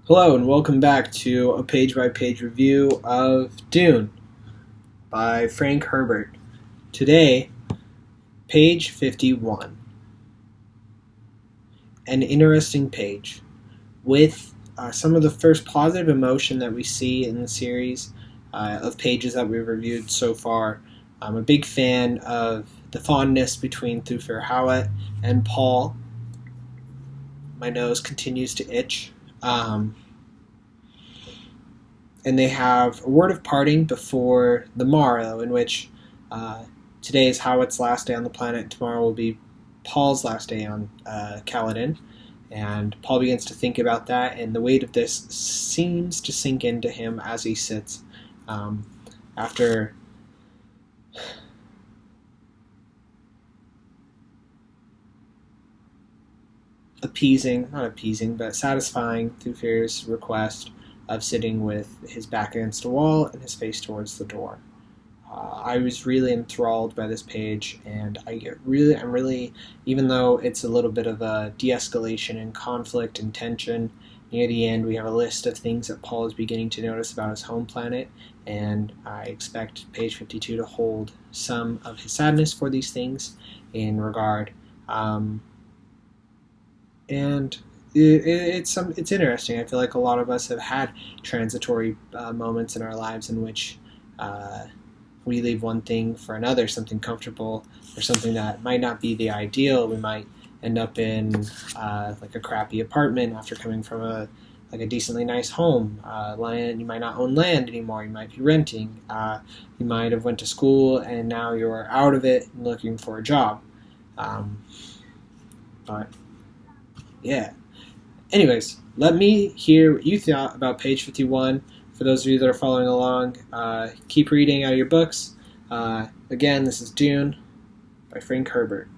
Hello and welcome back to a page-by-page review of Dune by Frank Herbert. Today, page 51. An interesting page with some of the first positive emotion that we see in the series of pages that we've reviewed so far. I'm a big fan of the fondness between Thufir Hawat and Paul. My nose continues to itch. And they have a word of parting before the morrow, in which today is Hawat's last day on the planet. Tomorrow will be Paul's last day on Caladan. And Paul begins to think about that, and the weight of this seems to sink into him as he sits after satisfying Thufir's request of sitting with his back against a wall and his face towards the door. I was really enthralled by this page, and I'm really, even though it's a little bit of a de-escalation and conflict and tension, near the end we have a list of things that Paul is beginning to notice about his home planet, and I expect page 52 to hold some of his sadness for these things in regard. And it's interesting. I feel like a lot of us have had transitory moments in our lives in which we leave one thing for another, something comfortable or something that might not be the ideal. We might end up in like a crappy apartment after coming from a decently nice home. Land, you might not own land anymore. You might be renting. You might have went to school and now you're out of it and looking for a job. But yeah. Anyways, let me hear what you thought about page 51. For those of you that are following along, keep reading out of your books. Again, this is Dune by Frank Herbert.